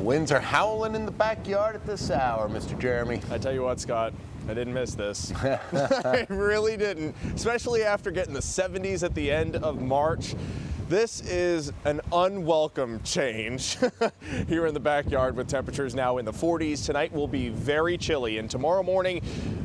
Winds are howling in the backyard at this hour, Mr. Jeremy. I tell you what, Scott, I didn't miss this. I really didn't, especially after getting the 70s at the end of March. This is an unwelcome change here in the backyard with temperatures now in the 40s. Tonight will be very chilly, and tomorrow morning,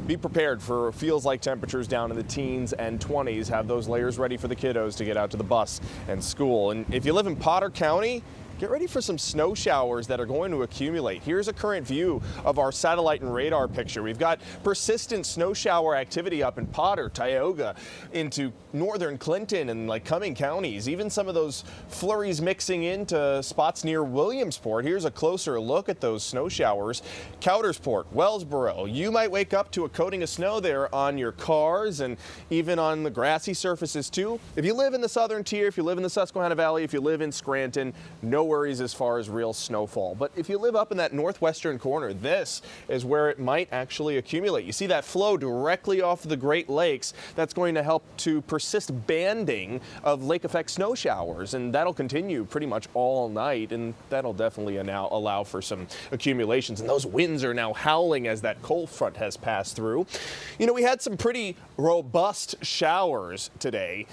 be prepared for feels like temperatures down in the teens and 20s. Have those layers ready for the kiddos to get out to the bus and school. And if you live in Potter County, get ready for some snow showers that are going to accumulate. Here's a current view of our satellite and radar picture. We've got persistent snow shower activity up in Potter, Tioga, into northern Clinton and like Cumming counties. Even some of those flurries mixing into spots near Williamsport. Here's a closer look at those snow showers. Coudersport, Wellsboro. You might wake up to a coating of snow there on your cars and even on the grassy surfaces too. If you live in the southern tier, if you live in the Susquehanna Valley, if you live in Scranton, no worries as far as real snowfall. But if you live up in that northwestern corner, this is where it might actually accumulate. You see that flow directly off the Great Lakes. That's going to help to persist banding of lake effect snow showers, and that'll continue pretty much all night, and that'll definitely now allow for some accumulations. And those winds are now howling as that cold front has passed through. You know, we had some pretty robust showers today.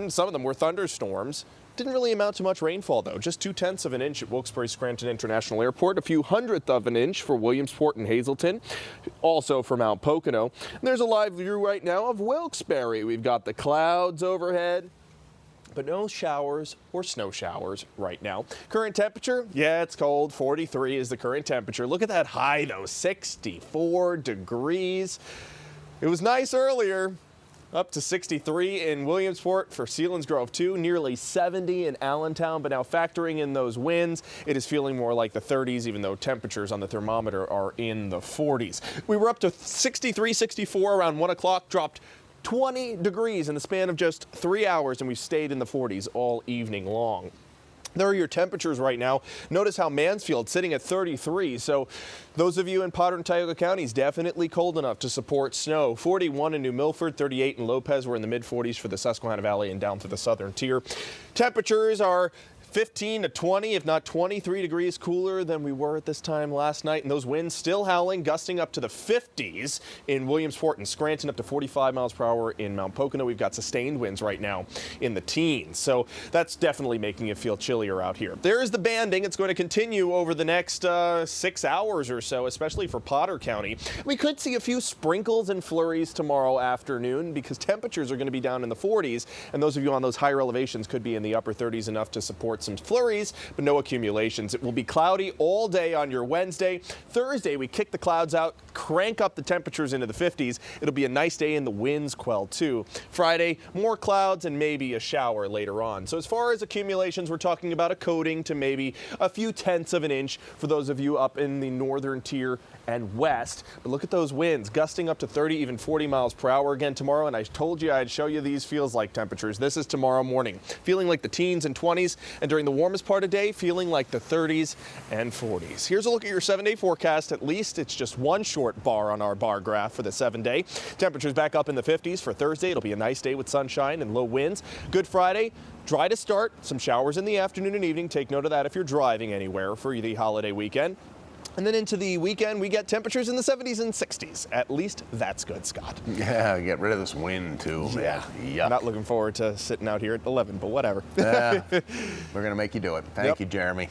Some of them were thunderstorms. Didn't really amount to much rainfall, though. Just 0.2 of an inch at Wilkes-Barre-Scranton International Airport, a few hundredth of an inch for Williamsport and Hazleton, also for Mount Pocono. And there's a live view right now of Wilkes-Barre. We've got the clouds overhead, but no showers or snow showers right now. Current temperature, yeah, it's cold. 43 is the current temperature. Look at that high, though, 64 degrees. It was nice earlier. Up to 63 in Williamsport for Selinsgrove too, nearly 70 in Allentown, but now factoring in those winds, it is feeling more like the 30s, even though temperatures on the thermometer are in the 40s. We were up to 63, 64 around 1 o'clock, dropped 20 degrees in the span of just 3 hours, and we've stayed in the 40s all evening long. There are your temperatures right now. Notice how Mansfield sitting at 33. So those of you in Potter and Tioga counties, definitely cold enough to support snow. 41 in New Milford, 38 in Lopez. We're in the mid 40s for the Susquehanna Valley and down to the southern tier. Temperatures are 15 to 20, if not 23 degrees cooler than we were at this time last night. And those winds still howling, gusting up to the 50s in Williamsport and Scranton, up to 45 miles per hour in Mount Pocono. We've got sustained winds right now in the teens. So that's definitely making it feel chillier out here. There is the banding. It's going to continue over the next 6 hours or so, especially for Potter County. We could see a few sprinkles and flurries tomorrow afternoon because temperatures are going to be down in the 40s. And those of you on those higher elevations could be in the upper 30s, enough to support some flurries, but no accumulations. It will be cloudy all day on your Wednesday. Thursday, we kick the clouds out, crank up the temperatures into the 50s. It'll be a nice day and the winds quell too. Friday, more clouds and maybe a shower later on. So as far as accumulations, we're talking about a coating to maybe a few tenths of an inch for those of you up in the northern tier and west. But look at those winds gusting up to 30, even 40 miles per hour again tomorrow. And I told you I'd show you these feels like temperatures. This is tomorrow morning, feeling like the teens and 20s, and during the warmest part of the day, feeling like the 30s and 40s. Here's a look at your 7-day forecast. At least it's just one short bar on our bar graph for the 7-day. Temperatures back up in the 50s for Thursday. It'll be a nice day with sunshine and low winds. Good Friday. Dry to start. Some showers in the afternoon and evening. Take note of that if you're driving anywhere for the holiday weekend. And then into the weekend, we get temperatures in the 70s and 60s. At least that's good, Scott. Yeah, get rid of this wind too, man. Yeah. Not looking forward to sitting out here at 11, but whatever. We're going to make you do it. Thank you, Jeremy.